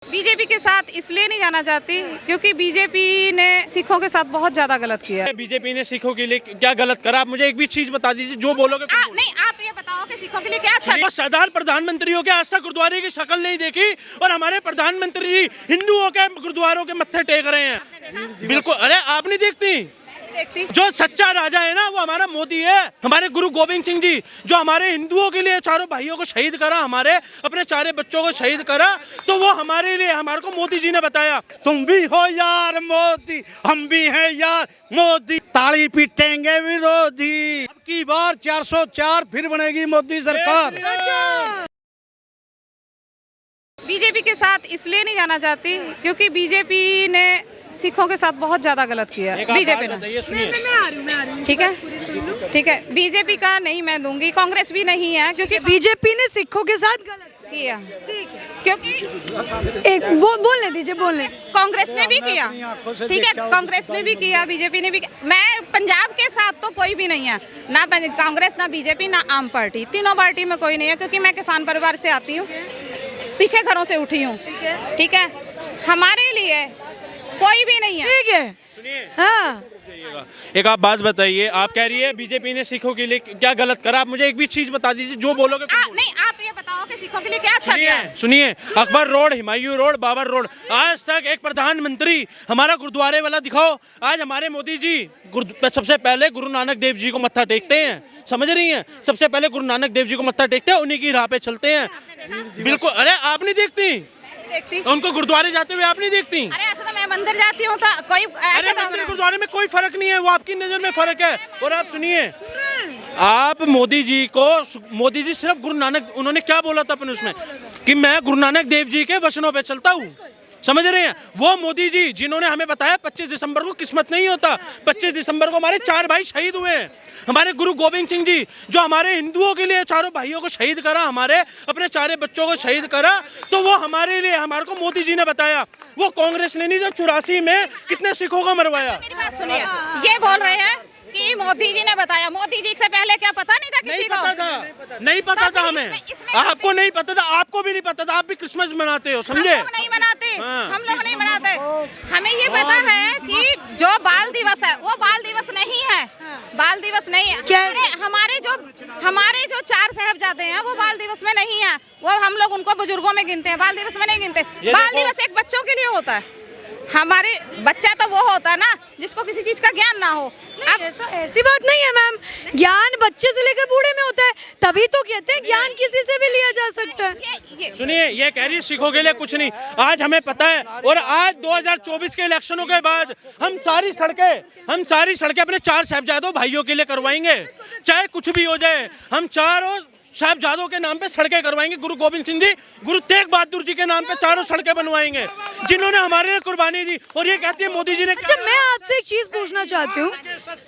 BJP के साथ इसलिए नहीं जाना चाहती क्योंकि बीजेपी ने सिखों के साथ बहुत ज्यादा गलत किया है। बीजेपी ने सिखों के लिए क्या गलत करा? आप मुझे एक भी चीज बता दीजिए जो बोलोगे। नहीं, आप ये बताओ कि सिखों के लिए क्या अच्छा। सरदार प्रधानमंत्री हो के आज तक गुरुद्वारे की शक्ल नहीं देखी और हमारे प्रधानमंत्री जी हिंदुओं के गुरुद्वारों के मत्थे टेक रहे हैं। बिल्कुल। अरे आप नहीं देखती? जो सच्चा राजा है ना वो हमारा मोदी है। हमारे गुरु गोविंद सिंह जी जो हमारे हिंदुओं के लिए चारों भाइयों को शहीद करा, हमारे अपने चारे बच्चों को शहीद करा, तो वो हमारे लिए हमारे को मोदी जी ने बताया तुम भी हो यार मोदी, हम भी हैं यार मोदी, ताली पीटेंगे विरोधी। अब की बार 404 फिर बनेगी मोदी सरकार। बीजेपी के साथ इसलिए नहीं जाना चाहती क्योंकि बीजेपी ने सिखों के साथ बहुत ज्यादा गलत किया। बीजेपी ने ठीक है, ठीक है, बीजेपी का नहीं मैं दूंगी, कांग्रेस भी नहीं है क्योंकि बीजेपी ने सिखों के साथ गलत किया। ठीक है, क्योंकि एक बोलने दीजिए, बोलने। कांग्रेस ने भी किया, ठीक है, कांग्रेस ने भी किया, बीजेपी ने भी किया। मैं पंजाब के साथ तो कोई भी नहीं है, ना कांग्रेस, ना बीजेपी, ना आम पार्टी, तीनों पार्टी में कोई नहीं है क्योंकि मैं किसान परिवार से आती हूँ, पीछे घरों से उठी हूँ। ठीक है, हमारे लिए कोई भी नहीं है। ठीक है, हाँ। एक आप बात बताइए, आप कह रही है बीजेपी ने सिखों के लिए क्या गलत करा? आप मुझे एक भी चीज बता दीजिए जो बोलोगे। नहीं, आप ये बताओ कि सिखों के लिए क्या अच्छा किया है। सुनिए, Akbar road, Humayun road, Babar road, आज तक एक प्रधानमंत्री हमारा गुरुद्वारे वाला दिखाओ। आज हमारे मोदी जी सबसे पहले गुरु नानक देव जी को मत्था टेकते हैं, समझ रही हैं? सबसे पहले गुरु नानक देव जी को मत्था टेकते हैं, उन्हीं की राह पे चलते हैं। बिल्कुल। अरे आप नहीं देखती? उनको गुरुद्वारे जाते हुए आप नहीं देखती? अरे ऐसा तो मैं मंदिर जाती हूँ, कोई अरे मंदिर गुरुद्वारे में कोई फर्क नहीं है, वो आपकी नजर में फर्क है। और आप सुनिए, आप मोदी जी सिर्फ गुरु नानक, उन्होंने क्या बोला था अपने उसमें कि मैं गुरु नानक देव जी के वचनों पे चलता हूँ, समझ रहे हैं? वो मोदी जी जिन्होंने हमें बताया 25 दिसंबर को किस्मत नहीं होता, 25 दिसंबर को हमारे 4 भाई शहीद हुए हैं। हमारे गुरु गोविंद सिंह जी जो हमारे हिंदुओं के लिए चारों भाइयों को शहीद करा, हमारे अपने चारे बच्चों को शहीद करा, तो वो हमारे लिए हमारे को मोदी जी ने बताया। वो कांग्रेस ने नहीं जो 84 में कितने सिखों को मरवाया। मेरी बात सुनिए, ये बोल रहे हैं कि मोदी जी ने बताया। मोदी जी से पहले क्या पता नहीं था किसी को? नहीं पता था हमें। आपको नहीं पता था, आपको भी नहीं पता था। आप भी क्रिसमस मनाते हो, समझे? हम लोग नहीं मनाते, हम लोग नहीं मनाते। हमें ये पता है कि जो बाल दिवस है वो बाल दिवस नहीं है, बाल दिवस नहीं है। हमारे जो 4 साहबजादे हैं वो बाल दिवस में नहीं है, वो हम लोग उनको बुजुर्गों में गिनते हैं, बाल दिवस में नहीं गिनते। बाल दिवस एक बच्चों के लिए होता है। हमारे बच्चा तो वो होता है ना जिसको किसी चीज का ज्ञान ना हो। अब ऐसी बात नहीं है मैम, ज्ञान बच्चे से लेकर बूढ़े में होता है, तभी तो कहते हैं ज्ञान किसी से भी लिया जा सकता है। सुनिए, ये कह रही है सिखों के लिए कुछ नहीं, आज हमें पता है। और आज 2024 के इलेक्शनों के बाद हम सारी सड़कें अपने 4 साहबजादों भाइयों के लिए करवाएंगे, चाहे कुछ भी हो जाए। हम चारों साहबजादों के नाम पे सड़कें करवाएंगे, गुरु गोविंद सिंह जी, गुरु तेग बहादुर जी के नाम पे चारों सड़कें बनवाएंगे जिन्होंने हमारे लिए कुर्बानी दी। और ये कहती है मोदी जी ने। अच्छा, मैं आपसे एक चीज पूछना चाहती हूँ,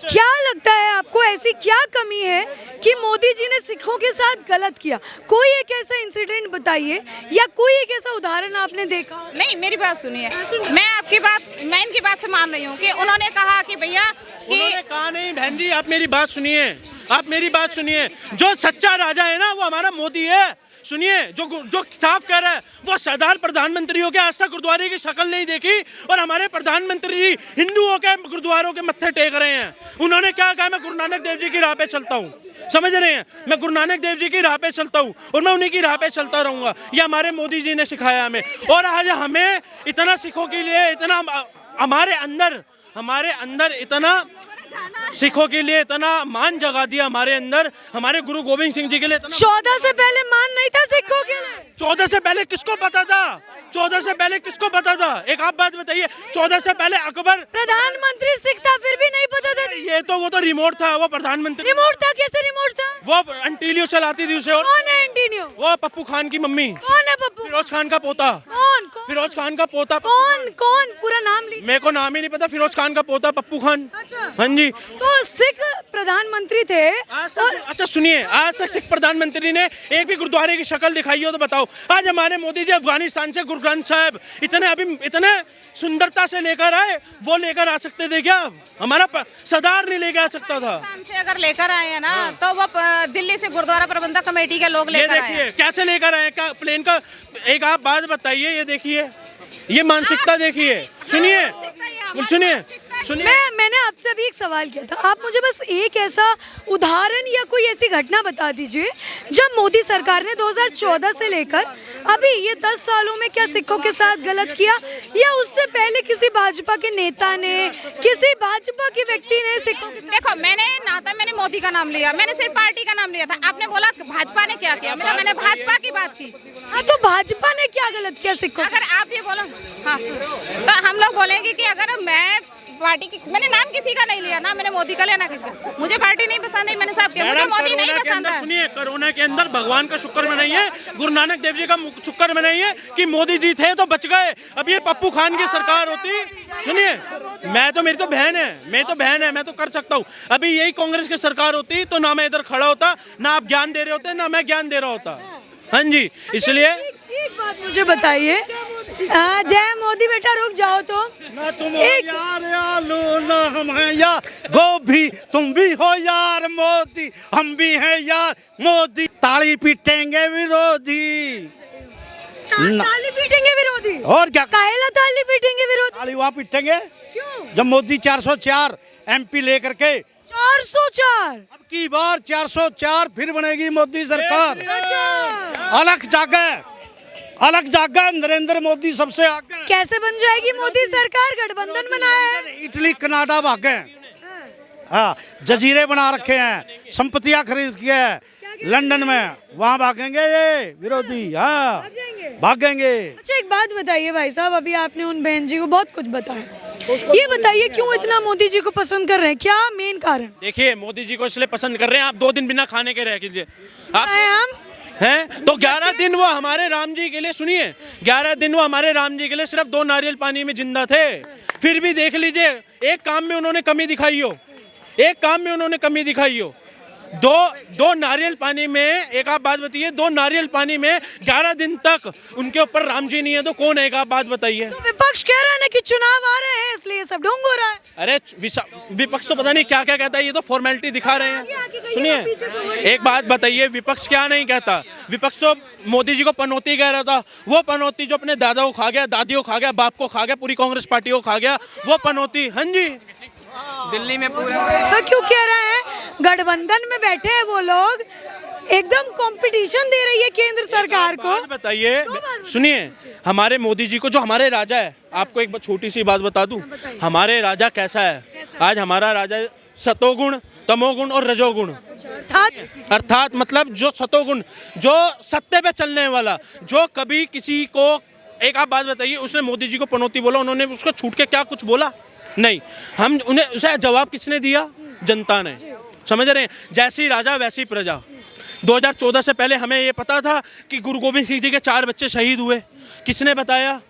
क्या लगता है आपको ऐसी क्या कमी है कि मोदी जी ने सिखों के साथ गलत किया? कोई एक ऐसा इंसिडेंट बताइए या कोई एक ऐसा उदाहरण आपने देखा? नहीं, मेरी बात सुनिए, मैं इनकी बात से मान रही हूँ कि उन्होंने कहा कि भैया उन्होंने कहा नहीं बहन जी, आप मेरी बात सुनिए, आप मेरी बात सुनिए। जो सच्चा राजा है ना वो हमारा मोदी है। सुनिए, जो साफ कह रहा है वो सरदार प्रधानमंत्रियों के आज तक गुरुद्वारे की शक्ल नहीं देखी और हमारे प्रधानमंत्री जी हिंदुओं के गुरुद्वारों के मत्थे टेक रहे हैं। उन्होंने क्या कहा? मैं गुरु नानक देव जी की राह पे चलता हूँ, समझ रहे हैं? मैं गुरु नानक देव जी की राह पे चलता हूँ और मैं उन्हीं की राह पे चलता रहूंगा। ये हमारे मोदी जी ने सिखाया हमें। और आज हमें इतना सिखों के लिए, इतना हमारे अंदर इतना सिखों के लिए इतना मान जगा दिया हमारे अंदर, हमारे गुरु गोविंद सिंह जी के लिए। 14 से पहले मान नहीं था सिखों के लिए? 14 से पहले किसको पता था? 14 से पहले किसको पता था? एक आप बात बताइए, 14 से पहले अकबर प्रधानमंत्री सिख था फिर भी नहीं पता था? वो तो रिमोट था, वो प्रधानमंत्री रिमोट था। कैसे रिमोट था? वो एंटीलियो चलाती थी उसे। और कौन है एंटीलियो? वो पप्पू खान की मम्मी। कौन है पप्पू? फिरोज खान का पोता। फिरोज खान का पोता। कौन पूरा नाम लीजिए। मेरे को नाम ही नहीं पता। फिरोज खान का पोता पप्पू खान। अच्छा। हाँ जी। तो सिख प्रधानमंत्री थे। अच्छा सुनिए, आज तक सिख प्रधानमंत्री ने एक भी गुरुद्वारे की शक्ल दिखाई हो तो बताओ। आज हमारे मोदी जी अफगानिस्तान से गुरु ग्रंथ साहब इतने सुंदरता से लेकर आए, वो लेकर आ सकते थे क्या? हमारा सरदार नहीं लेकर आ सकता था। से अगर लेकर आए हैं ना तो वो दिल्ली से गुरुद्वारा प्रबंधक कमेटी के लोग लेकर आए हैं। देखिए कैसे लेकर आए, क्या प्लेन का? एक आप बात बताइए, ये देखिए ये मानसिकता देखिए, सुनिए सुनिए सुनिए। मैंने आपसे अभी एक सवाल किया था, आप मुझे बस एक ऐसा उदाहरण या कोई ऐसी घटना बता दीजिए जब मोदी सरकार ने 2014 से लेकर अभी ये 10 सालों में क्या सिखों के साथ गलत किया, या उससे पहले किसी भाजपा के नेता ने, किसी भाजपा के व्यक्ति ने सिखों के साथ। देखो, मैंने मोदी का नाम लिया, मैंने सिर्फ पार्टी का नाम लिया था। आपने बोला भाजपा ने क्या किया, मैंने भाजपा की बात की। हाँ, तो भाजपा ने क्या गलत किया सिखों? अगर आप ये बोलो, हाँ, तो हम लोग बोलेंगे कि अगर मैं पार्टी की, मैंने नाम किसी का नहीं लिया ना, मैंने मोदी का लिया ना किसी का। मुझे पार्टी नहीं पसंद है, मैंने सब किया, मुझे मोदी नहीं पसंद है। सुनिए, कोरोना के अंदर भगवान का शुक्र मनाइए, गुरु नानक देव जी का शुक्र मनाइए कि मोदी जी थे तो बच गए। अब ये पप्पू खान की सरकार होती, सुनिए, मेरी तो बहन है, मैं तो कर सकता हूँ। अभी यही कांग्रेस की सरकार होती तो ना मैं इधर खड़ा होता, ना आप ज्ञान दे रहे होते, ना मैं ज्ञान दे रहा होता। हाँ जी, इसलिए एक बात मुझे बताइए, जय मोदी बेटा रुक जाओ तो। ना तुम हो यार आलू, ना हम हैं यार गोभी, तुम भी हो यार मोदी, हम भी हैं यार मोदी। ताली पीटेंगे विरोधी, ताली पीटेंगे विरोधी। और क्या, काहेला ताली पीटेंगे विरोधी? ताली वहाँ पीटेंगे क्यों? जब मोदी 404 MP लेकर के 404 अब की बार 404 फिर बनेगी मोदी सरकार। अच्छा, अलग जगह नरेंद्र मोदी सबसे आगे। कैसे बन जाएगी मोदी सरकार? गठबंधन बनाया है। इटली कनाडा भागे हैं, हाँ, जजीरे बना रखे हैं, संपत्तियां खरीद के है लंदन में, वहाँ भागेंगे ये विरोधी, हाँ भागेंगे। अच्छा, एक बात बताइए भाई साहब, अभी आपने उन बहन जी को बहुत कुछ बताया, ये बताइए क्यों इतना मोदी जी को पसंद कर रहे हैं, क्या मेन कारण? देखिए, मोदी जी को इसलिए पसंद कर रहे हैं, आप 2 दिन बिना खाने के रह कीजिए आप हम हैं, तो 11 दिन वो हमारे राम जी के लिए, सुनिए, 11 दिन वो हमारे राम जी के लिए सिर्फ 2 नारियल पानी में जिंदा थे। फिर भी देख लीजिए, एक काम में उन्होंने कमी दिखाई हो, दो नारियल पानी में, एक आप बात बताइए, 2 नारियल पानी में 11 दिन तक उनके ऊपर राम जी नहीं है तो कौन है, एक आप बात बताइए। तो विपक्ष कह रहा है ना कि चुनाव आ रहे हैं इसलिए सब ढोंग हो रहा है। अरे विपक्ष तो पता नहीं क्या क्या कहता है, ये तो फॉर्मेलिटी दिखा रहे हैं। सुनिए, एक बात बताइए, विपक्ष क्या नहीं कहता, विपक्ष तो मोदी जी को पनौती कह रहा था, वो पनौती जो अपने दादा को खा गया, दादी को खा गया, बाप को खा गया, पूरी कांग्रेस पार्टी को खा गया, वो पनौती। हाँ जी, दिल्ली में पूरा ऐसा क्यों कह रहे हैं? गठबंधन में बैठे हैं वो लोग, एकदम कंपटीशन दे रही है केंद्र सरकार को। बताइए, सुनिए, हमारे मोदी जी को, जो हमारे राजा है, आपको एक छोटी सी बात बता दूं, हमारे राजा कैसा है? आज हमारा राजा सतोगुण, तमोगुण और रजोगुण, अर्थात मतलब जो सतोगुण, जो सत्य पे चलने वाला, जो कभी किसी को, एक आप बात बताइए, उसने मोदी जी को पनौती बोला, उन्होंने उसको छूट के क्या कुछ बोला? नहीं, हम उन्हें, उसे जवाब किसने दिया? जनता ने। समझ रहे हैं? जैसी राजा वैसी प्रजा। 2014 से पहले हमें ये पता था कि गुरु गोविंद सिंह जी के 4 बच्चे शहीद हुए, किसने बताया?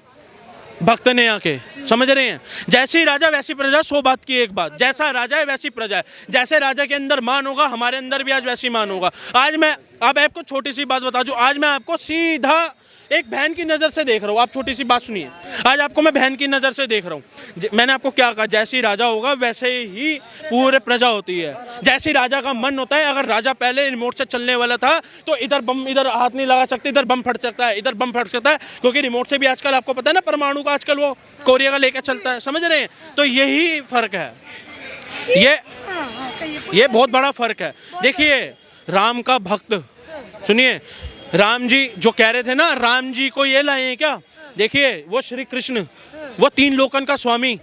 भक्त ने आके। समझ रहे हैं? जैसी राजा वैसी प्रजा, 100 बात की एक बात, जैसा राजा है वैसी प्रजा है। जैसे राजा के अंदर मान होगा, हमारे अंदर भी आज वैसी मान होगा। आज मैं अब आपको छोटी सी बात बता दूं, आज मैं आपको सीधा एक बहन की नज़र से देख रहा हूँ, आप छोटी सी बात सुनिए, आज आपको मैं बहन की नज़र से देख रहा हूँ। मैंने आपको क्या कहा? जैसी राजा होगा वैसे ही पूरे प्रजा होती है, जैसी राजा का मन होता है। अगर राजा पहले रिमोट से चलने वाला था तो इधर हाथ नहीं लगा सकते, इधर बम फट सकता है, इधर बम फट सकता है, क्योंकि रिमोट से भी आजकल आपको पता है ना, परमाणु का आजकल वो कोरिया का लेकर चलता है। समझ रहे हैं? तो यही फर्क है, ये बहुत बड़ा फर्क है। देखिए, राम का भक्त, सुनिए, राम जी जो कह रहे थे ना, राम जी को ये लाए हैं क्या? देखिए, वो श्री कृष्ण, वो 3 लोकन का स्वामी,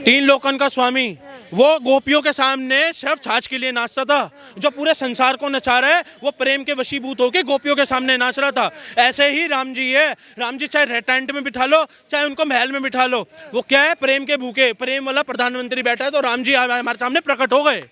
3 लोकन का स्वामी, वो गोपियों के सामने सिर्फ छाछ के लिए नाचता था। जो पूरे संसार को नचा रहा है, वो प्रेम के वशीभूत होकर गोपियों के सामने नाच रहा था। ऐसे ही राम जी है। राम जी चाहे टेंट में बिठा लो, चाहे उनको महल में बिठा लो, वो क्या है? प्रेम के भूखे, प्रेम वाला प्रधानमंत्री बैठा है, तो राम जी हमारे सामने प्रकट हो गए।